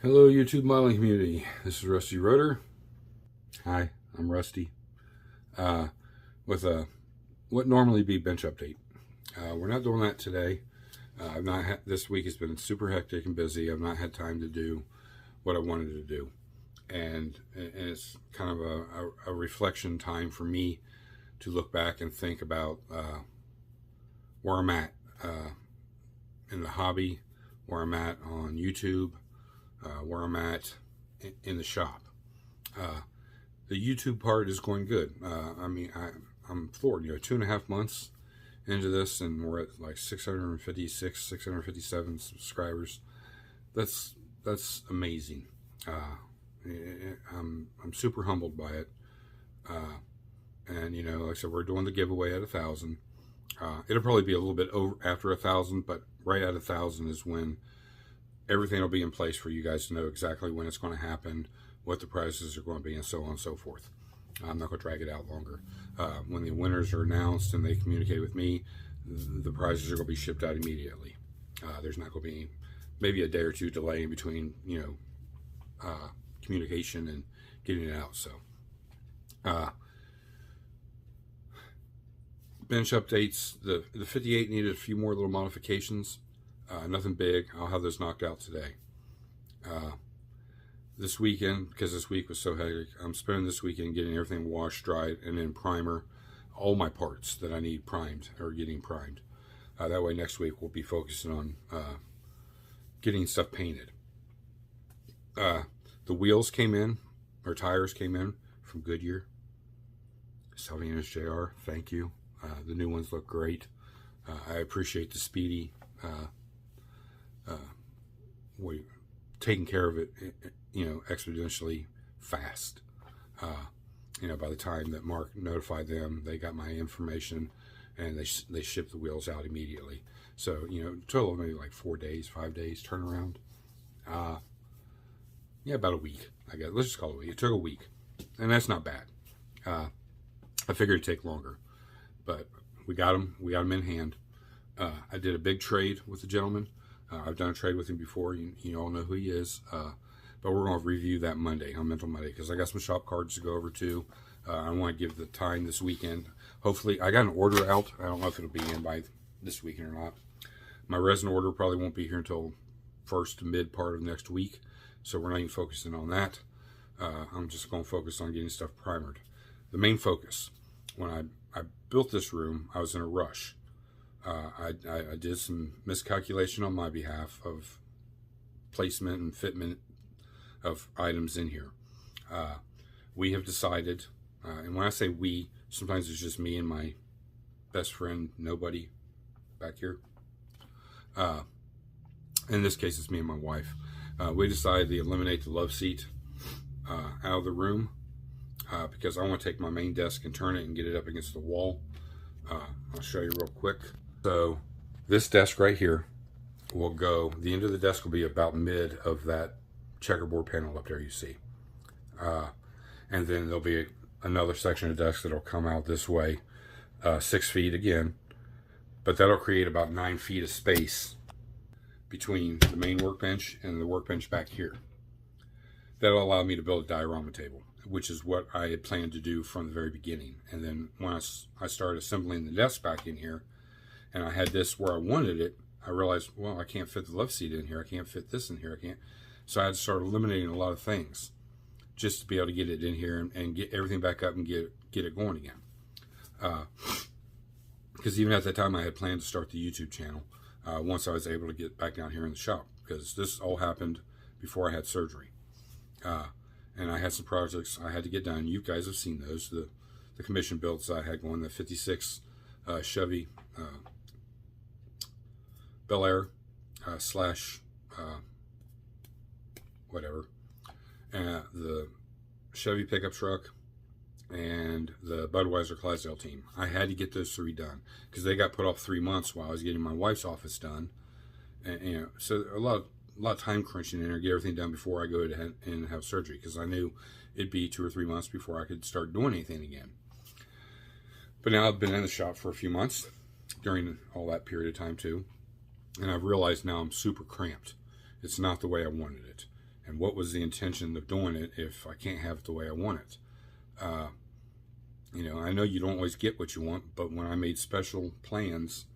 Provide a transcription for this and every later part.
Hello, YouTube modeling community. This is Rusty Rotor. Hi, I'm Rusty. With a what normally be bench update. We're not doing that today. I've not this week has been super hectic and busy. I've not had time to do what I wanted to do, and it's kind of a reflection time for me to look back and think about where I'm at in the hobby, where I'm at on YouTube. Where I'm at in the shop. The YouTube part is going good. I'm floored. 2.5 months into this, and we're at like 656, 657 subscribers. That's amazing. I'm super humbled by it. And like I said, we're doing the giveaway at 1,000. It'll probably be a little bit over after 1,000, but right at 1,000 is when everything will be in place for you guys to know exactly when it's going to happen, what the prizes are going to be, and so on and so forth. I'm not going to drag it out longer. When the winners are announced and they communicate with me, the prizes are going to be shipped out immediately. There's not going to be maybe a day or two delay in between, communication and getting it out. So, bench updates. The 58 needed a few more little modifications. Nothing big. I'll have those knocked out today. This weekend, because this week was so hectic, I'm spending this weekend getting everything washed, dried, and then primer all my parts that I need primed or getting primed. That way next week we'll be focusing on getting stuff painted. The wheels came in, or tires came in from Goodyear. Salvinas JR, thank you. The new ones look great. I appreciate the speedy we taking care of it, exponentially fast. By the time that Mark notified them, they got my information and they shipped the wheels out immediately. So, total of maybe like 4 days, 5 days turnaround. About a week, I guess. Let's just call it a week. It took a week, and that's not bad. I figured it'd take longer, but we got them in hand. I did a big trade with the gentleman. I've done a trade with him before. You all know who he is. But we're going to review that Monday, on Mental Monday, because I got some shop cards to go over too. I want to give the time this weekend. Hopefully, I got an order out. I don't know if it'll be in by this weekend or not. My resin order probably won't be here until first to mid part of next week. So we're not even focusing on that. I'm just going to focus on getting stuff primered. The main focus, when I built this room, I was in a rush. I did some miscalculation on my behalf of placement and fitment of items in here. We have decided, and when I say we, sometimes it's just me and my best friend, nobody, back here. In this case, it's me and my wife. We decided to eliminate the love seat out of the room because I want to take my main desk and turn it and get it up against the wall. I'll show you real quick. So this desk right here will go, the end of the desk will be about mid of that checkerboard panel up there you see. And then there'll be another section of desk that'll come out this way, 6 feet again, but that'll create about 9 feet of space between the main workbench and the workbench back here. That'll allow me to build a diorama table, which is what I had planned to do from the very beginning. And then when I started assembling the desk back in here, and I had this where I wanted it, I realized, well, I can't fit the love seat in here. I can't fit this in here. I can't. So I had to start eliminating a lot of things just to be able to get it in here and get everything back up and get it going again. Because even at that time, I had planned to start the YouTube channel once I was able to get back down here in the shop, because this all happened before I had surgery. And I had some projects I had to get done. You guys have seen those. The commission builds I had going, the 56 Chevy Bel Air slash whatever, the Chevy pickup truck, and the Budweiser Clydesdale team. I had to get those 3 done because they got put off 3 months while I was getting my wife's office done, and so a lot of time crunching in there, get everything done before I go ahead and have surgery, because I knew it'd be 2 or 3 months before I could start doing anything again. But now I've been in the shop for a few months during all that period of time too, and I've realized now I'm super cramped. It's not the way I wanted it. and what was the intention of doing it if I can't have it the way I want it. You know, I know you don't always get what you want, but when I made special plans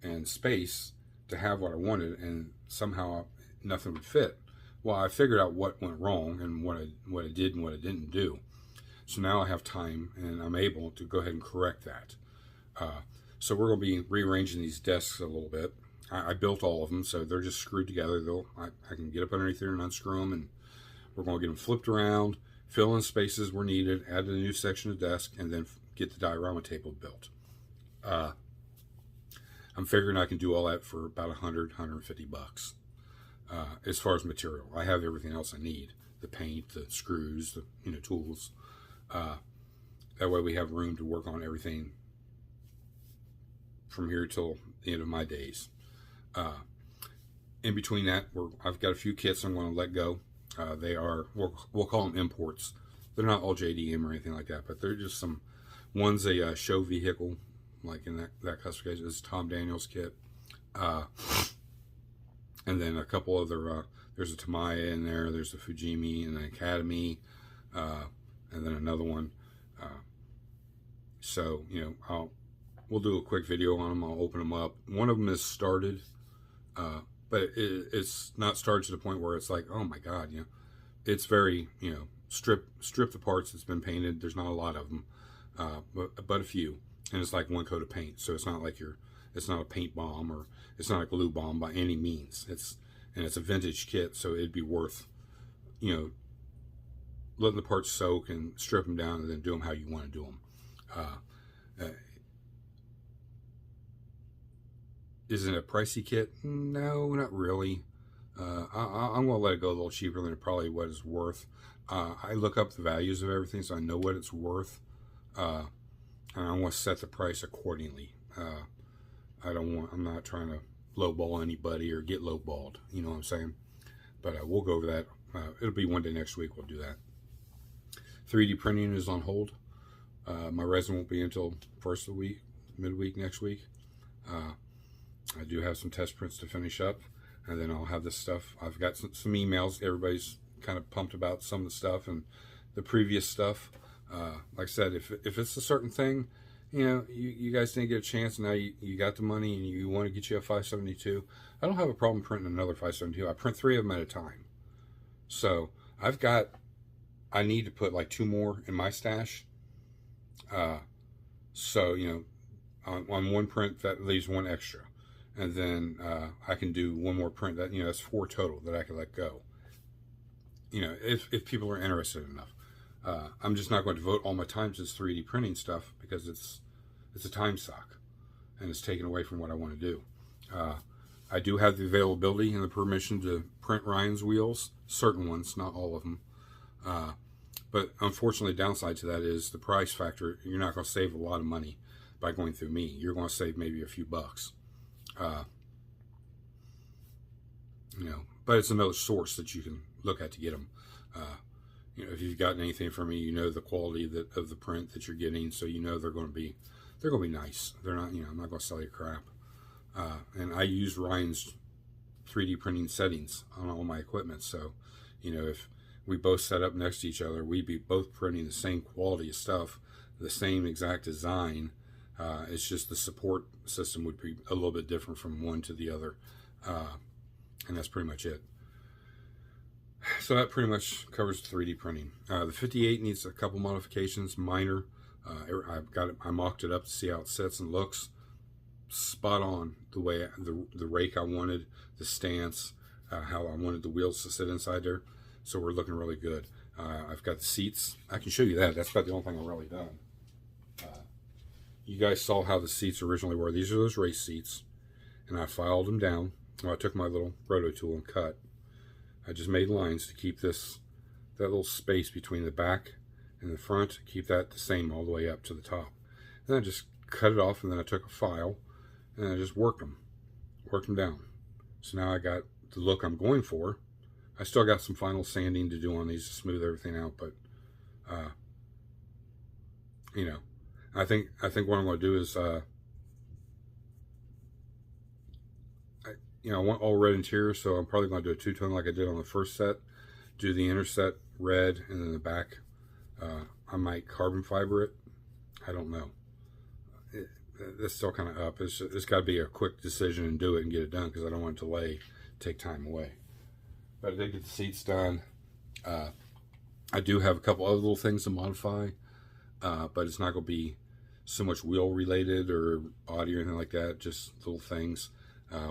and space to have what I wanted, and somehow nothing would fit, well, I figured out what went wrong and what I did and what I didn't do. So now I have time and I'm able to go ahead and correct that. So we're going to be rearranging these desks a little bit. I built all of them, so they're just screwed together. I can get up underneath there and unscrew them, and we're going to get them flipped around, fill in spaces where needed, add a new section of desk, and then get the diorama table built. I'm figuring I can do all that for about $100–150 as far as material. I have everything else I need: the paint, the screws, the tools. That way we have room to work on everything from here till the end of my days. In between that, I've got a few kits I'm going to let go. They are, we'll call them imports. They're not all JDM or anything like that, but they're just some. One's a show vehicle, like in that classification. This is Tom Daniels kit. And then a couple other, there's a Tamiya in there, there's a Fujimi and an Academy, and then another one. So, we'll do a quick video on them. I'll open them up. One of them is started, but it's not started to the point where it's like, oh my God, it's very, strip the parts. It's been painted. There's not a lot of them, but a few, and it's like one coat of paint. So it's not like it's not a paint bomb, or it's not a glue bomb by any means. It's a vintage kit, so it'd be worth, letting the parts soak and strip them down and then do them how you want to do them. Is it a pricey kit? No, not really. I'm going to let it go a little cheaper than probably what it's worth. I look up the values of everything, so I know what it's worth. And I want to set the price accordingly. I'm not trying to lowball anybody or get lowballed. You know what I'm saying? But we'll go over that. It'll be one day next week we'll do that. 3D printing is on hold. My resin won't be until first of the week, midweek next week. I do have some test prints to finish up, and then I'll have this stuff. I've got some emails. Everybody's kind of pumped about some of the stuff and the previous stuff. Like I said, if it's a certain thing, you guys didn't get a chance, now you got the money and you want to get you a 572, I don't have a problem printing another 572. I print 3 of them at a time. So I need to put like 2 more in my stash. So, on one print that leaves 1 extra. And then I can do 1 more print that, that's 4 total that I can let go. If people are interested enough. I'm just not going to devote all my time to this 3D printing stuff because it's a time suck and it's taken away from what I want to do. I do have the availability and the permission to print Ryan's wheels, certain ones, not all of them. But unfortunately, the downside to that is the price factor. You're not going to save a lot of money by going through me. You're going to save maybe a few bucks. But it's another source that you can look at to get them. If you've gotten anything from me, the quality of the print that you're getting, so they're going to be nice. They're not, I'm not going to sell you crap. And I use Ryan's 3D printing settings on all my equipment, so if we both set up next to each other, we'd be both printing the same quality of stuff, the same exact design. It's just the support system would be a little bit different from one to the other, and that's pretty much it. So that pretty much covers 3D printing. The 58 needs a couple modifications, minor. I mocked it up to see how it sits and looks. Spot on the way the rake I wanted, the stance, how I wanted the wheels to sit inside there. So we're looking really good. I've got the seats. I can show you that. That's about the only thing I've really done. You guys saw how the seats originally were. These are those race seats, and I filed them down. Well, I took my little roto tool and cut. I just made lines to keep that little space between the back and the front, keep that the same all the way up to the top. And I just cut it off, and then I took a file and I just worked them down. So now I got the look I'm going for. I still got some final sanding to do on these to smooth everything out, but I think what I'm going to do is I want all red interior, so I'm probably going to do a 2-tone like I did on the first set, do the inner set red, and then the back, I might carbon fiber it. I don't know. It's still kind of up. It's got to be a quick decision and do it and get it done, because I don't want to delay, take time away. But I did get the seats done. I do have a couple other little things to modify, but it's not going to be so much wheel related or body or anything like that, just little things.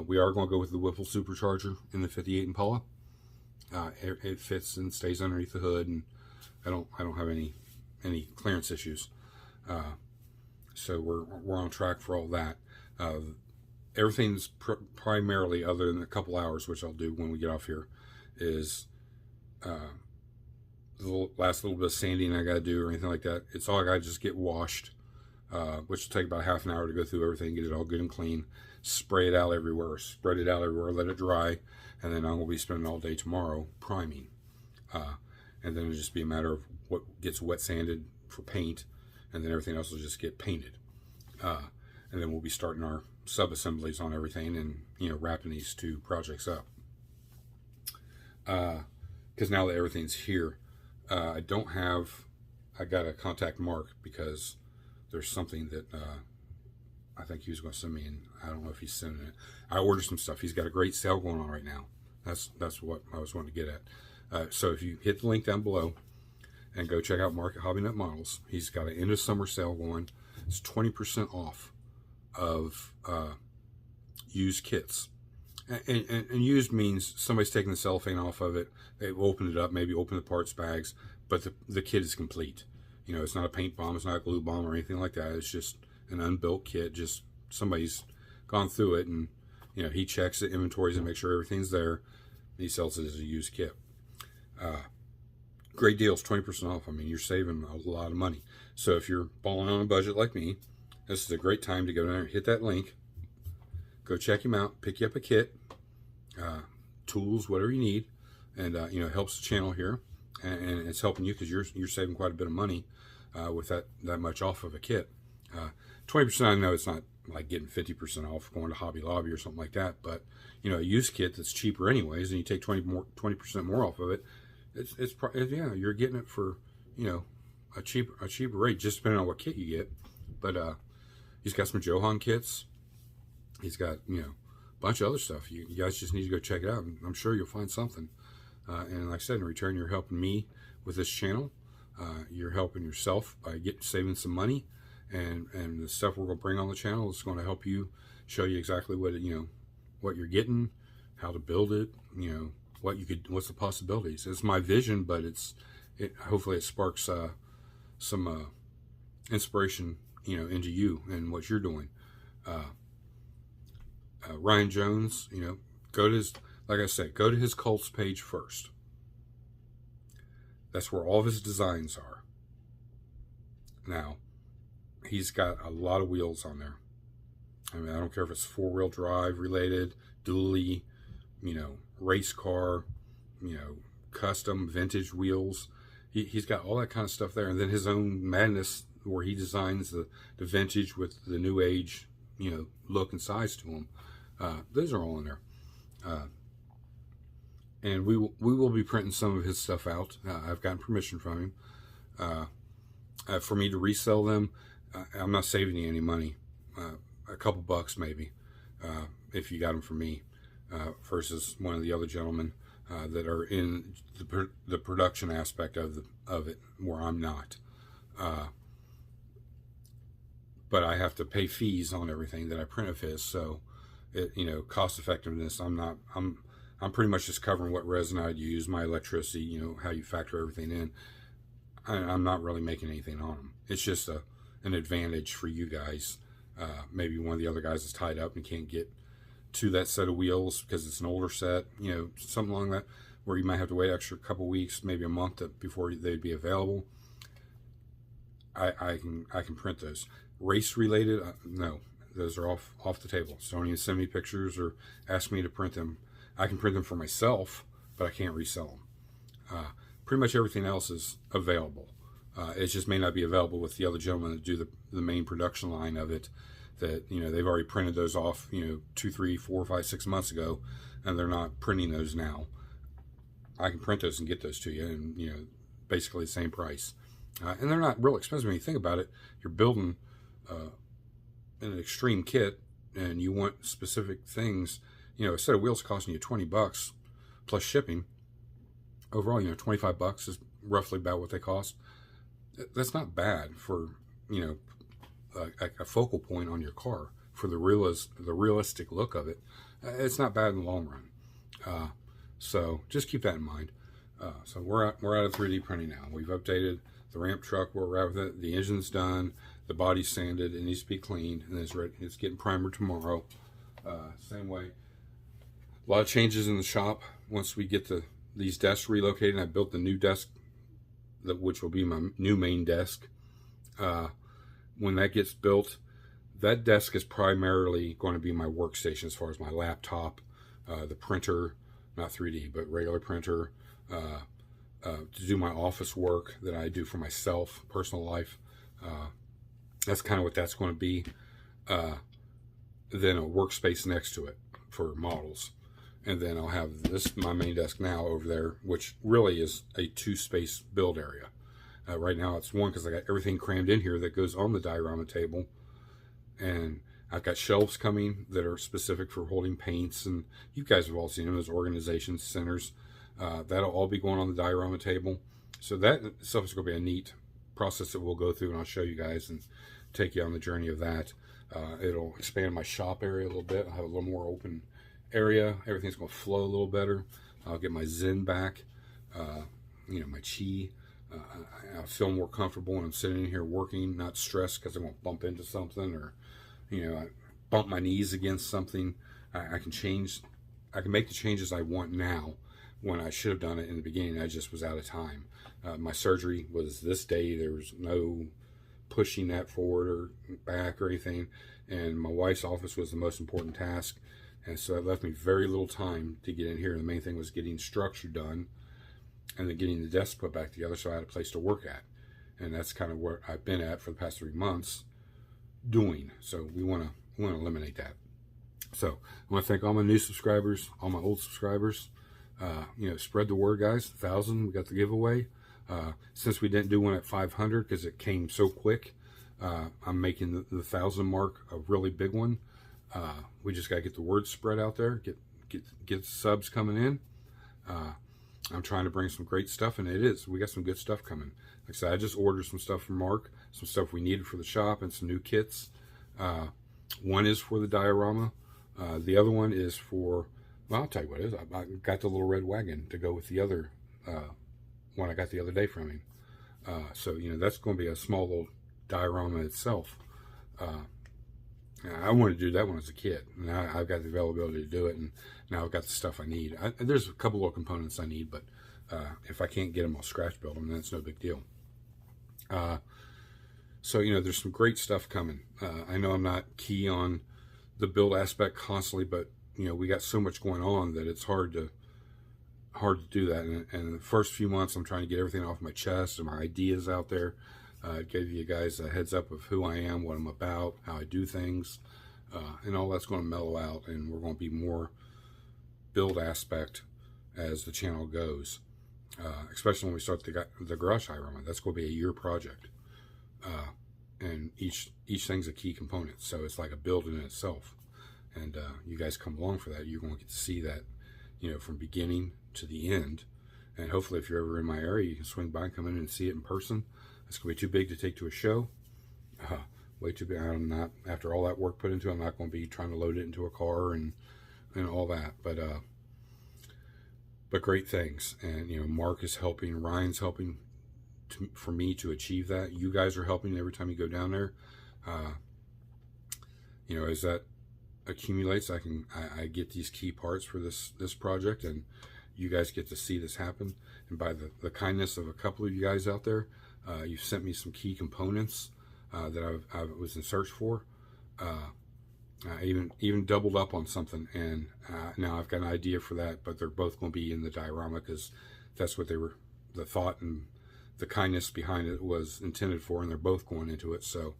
We are going to go with the Whipple supercharger in the 58 Impala. It fits and stays underneath the hood, and I don't have any clearance issues. So we're on track for all that. Everything's primarily, other than a couple hours, which I'll do when we get off here, is the last little bit of sanding I got to do or anything like that. It's all I got to just get washed, which will take about half an hour to go through everything, get it all good and clean, spray it out everywhere, spread it out everywhere, let it dry, and then I'm going to be spending all day tomorrow priming. And then it'll just be a matter of what gets wet sanded for paint, and then everything else will just get painted. And then we'll be starting our sub-assemblies on everything and, wrapping these two projects up. Because now that everything's here, I got to contact Mark, because there's something that I think he was going to send me, and I don't know if he's sending it. I ordered some stuff. He's got a great sale going on right now. That's what I was wanting to get at. So if you hit the link down below and go check out Mark at Hobby Nut Models, he's got an end of summer sale going. It's 20% off of used kits. And used means somebody's taking the cellophane off of it. They've opened it up, maybe opened the parts bags, but the kit is complete. It's not a paint bomb, it's not a glue bomb or anything like that. It's just an unbuilt kit. Just somebody's gone through it, and he checks it, inventories it, makes sure everything's there, and he sells it as a used kit. Great deals, 20% off. I mean, you're saving a lot of money. So if you're balling on a budget like me, this is a great time to go down there, hit that link, go check him out, pick you up a kit, tools, whatever you need, and it helps the channel here, and it's helping you, because you're saving quite a bit of money with that much off of a kit. 20%, I know it's not like getting 50% off going to Hobby Lobby or something like that, but a used kit that's cheaper anyways, and you take 20% more off of it, yeah, you're getting it for a cheaper rate, just depending on what kit you get. But he's got some Johan kits. He's got a bunch of other stuff. You guys just need to go check it out, and I'm sure you'll find something. And like I said, in return, you're helping me with this channel. You're helping yourself by saving some money, and the stuff we're going to bring on the channel is going to help you, show you exactly what what you're getting, how to build it, what's the possibilities. It's my vision, but hopefully it sparks some inspiration into you and what you're doing. Ryan Jones, go to his, like I said, go to his Cults page first. That's where all of his designs are. Now, he's got a lot of wheels on there. I mean, I don't care if it's 4-wheel drive related, dually, race car, custom vintage wheels. He's got all that kind of stuff there. And then his own madness, where he designs the vintage with the new age, look and size to them. Those are all in there. And we will be printing some of his stuff out. I've gotten permission from him. For me to resell them, I'm not saving you any money. A couple bucks maybe, if you got them from me, versus one of the other gentlemen that are in the production aspect of it, where I'm not. But I have to pay fees on everything that I print of his, so cost effectiveness. I'm pretty much just covering what resin I'd use, my electricity, how you factor everything in. I'm not really making anything on them. It's just an advantage for you guys. Maybe one of the other guys is tied up and can't get to that set of wheels because it's an older set, something along that, where you might have to wait extra couple weeks, maybe a month before they'd be available. I can print those. Race related, no, those are off the table. So don't even send me pictures or ask me to print them. I can print them for myself, but I can't resell them. Pretty much everything else is available. It just may not be available with the other gentlemen that do the main production line of it. That they've already printed those off 2, 3, 4, 5, 6 months ago, and they're not printing those now. I can print those and get those to you, and basically the same price. And they're not real expensive when you think about it. You're building an extreme kit, and you want specific things. A set of wheels costing you $20 plus shipping. Overall, $25 is roughly about what they cost. That's not bad for a focal point on your car for the realistic look of it. It's not bad in the long run. So just keep that in mind. So we're out of 3D printing now. We've updated the ramp truck. We're out with it. The engine's done. The body's sanded. It needs to be cleaned, and it's ready. It's getting primer tomorrow. Same way. A lot of changes in the shop once we get these desks relocated. And I built the new desk, which will be my new main desk. When that gets built, that desk is primarily going to be my workstation as far as my laptop, the printer, not 3D, but regular printer, to do my office work that I do for myself, personal life. That's kind of what that's going to be. Then a workspace next to it for models. And then I'll have my main desk now over there, which really is a 2-space build area. Right now it's one because I got everything crammed in here that goes on the diorama table. And I've got shelves coming that are specific for holding paints. And you guys have all seen them as organization centers. That'll all be going on the diorama table. So that itself is going to be a neat process that we'll go through, and I'll show you guys and take you on the journey of that. It'll expand my shop area a little bit. I'll have a little more open area. Everything's going to flow a little better. I'll get my zen back, my chi. I feel more comfortable when I'm sitting in here working, not stressed because I won't bump into something or, I bump my knees against something. I can make the changes I want now when I should have done it in the beginning. I just was out of time. My surgery was this day. There was no pushing that forward or back or anything. And my wife's office was the most important task. And so it left me very little time to get in here. The main thing was getting structure done and then getting the desk put back together so I had a place to work at. And that's kind of where I've been at for the past 3 months doing. So we want to eliminate that. So I want to thank all my new subscribers, all my old subscribers. Spread the word, guys. 1,000, we got the giveaway. Since we didn't do one at 500 because it came so quick, I'm making the 1,000 mark a really big one. We just got to get the word spread out there, get subs coming in. I'm trying to bring some great stuff, and we got some good stuff coming. Like I said, I just ordered some stuff from Mark, some stuff we needed for the shop, and some new kits. One is for the diorama. The other one is for, well, I'll tell you what it is. I got the little red wagon to go with the other one I got the other day from him. So, that's going to be a small little diorama itself. I wanted to do that one as a kid. Now I've got the availability to do it, and now I've got the stuff I need. There's a couple of components I need, but if I can't get them, I'll scratch build them, and that's no big deal. So, there's some great stuff coming. I know I'm not key on the build aspect constantly, but, we got so much going on that it's hard to do that. And the first few months, I'm trying to get everything off my chest and my ideas out there. Give you guys a heads up of who I am, what I'm about, how I do things, and all that's going to mellow out, and we're going to be more build aspect as the channel goes, especially when we start the garage diorama. That's going to be a year project, and each thing's a key component, so it's like a build in itself. And you guys come along for that. You're going to get to see that, from beginning to the end. And hopefully, if you're ever in my area, you can swing by and come in and see it in person. It's going to be too big to take to a show. Way too big. I'm not, after all that work put into it, I'm not going to be trying to load it into a car and all that. But great things. And, Mark is helping, Ryan's helping for me to achieve that. You guys are helping every time you go down there. As that accumulates, I get these key parts for this project, and you guys get to see this happen. And by the kindness of a couple of you guys out there, you've sent me some key components that I was in search for. I even doubled up on something, and now I've got an idea for that, but they're both going to be in the diorama because that's what the thought and the kindness behind it was intended for, and they're both going into it. So,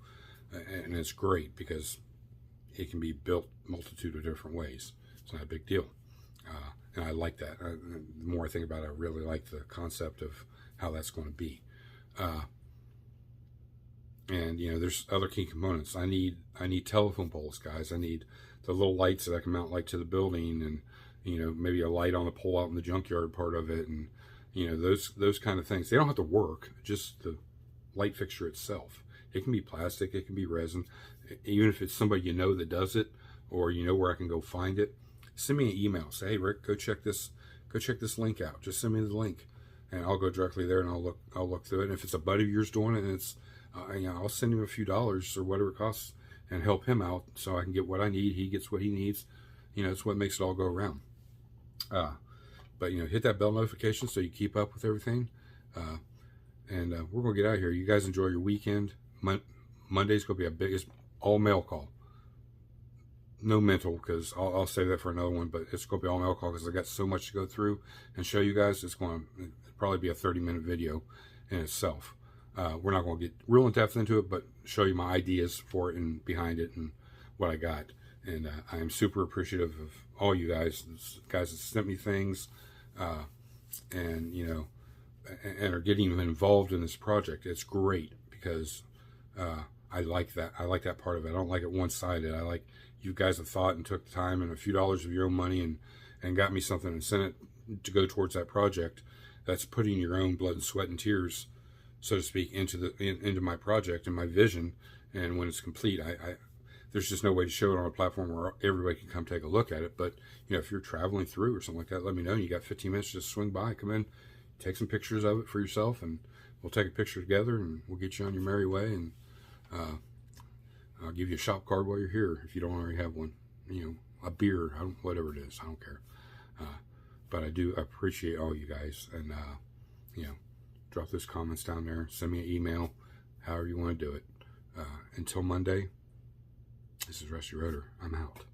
and it's great because it can be built multitude of different ways. It's not a big deal. And I like that. The more I think about it, I really like the concept of how that's going to be. And you know, there's other key components. I need telephone poles, guys. I need the little lights that I can mount like to the building, and you know, maybe a light on the pole out in the junkyard part of it, and you know, those kind of things. They don't have to work, just the light fixture itself. It can be plastic, it can be resin. Even if it's somebody you know that does it, or you know where I can go find it, send me an email. Say, hey Rick, go check this link out. Just send me the link, and I'll go directly there and I'll look through it. And if it's a buddy of yours doing it, and it's you know, I'll send him a few dollars or whatever it costs and help him out so I can get what I need. He gets what he needs. You know, it's what makes it all go around. But you know, hit that bell notification so you keep up with everything. And we're gonna get out of here. You guys enjoy your weekend. Monday's gonna be a biggest all mail call. No mental, because I'll save that for another one. But it's gonna be all mail call because I got so much to go through and show you guys. It's going to probably be a 30-minute video in itself. We're not going to get real in depth into it, but show you my ideas for it and behind it and what I got. And I am super appreciative of all you guys that sent me things, and you know, and are getting involved in this project. It's great because I like that. I like that part of it. I don't like it one-sided. I like you guys have thought and took the time and a few dollars of your own money and got me something and sent it to go towards that project. That's putting your own blood and sweat and tears, so to speak, into my project and my vision. And when it's complete, there's just no way to show it on a platform where everybody can come take a look at it. But you know, if you're traveling through or something like that, let me know. You got 15 minutes, just swing by, come in, take some pictures of it for yourself, and we'll take a picture together, and we'll get you on your merry way. And I'll give you a shop card while you're here if you don't already have one. You know, a beer, whatever it is, I don't care. But I do appreciate all you guys, and you know, drop those comments down there, send me an email, however you want to do it. Until Monday, this is Rusty Rotor. I'm out.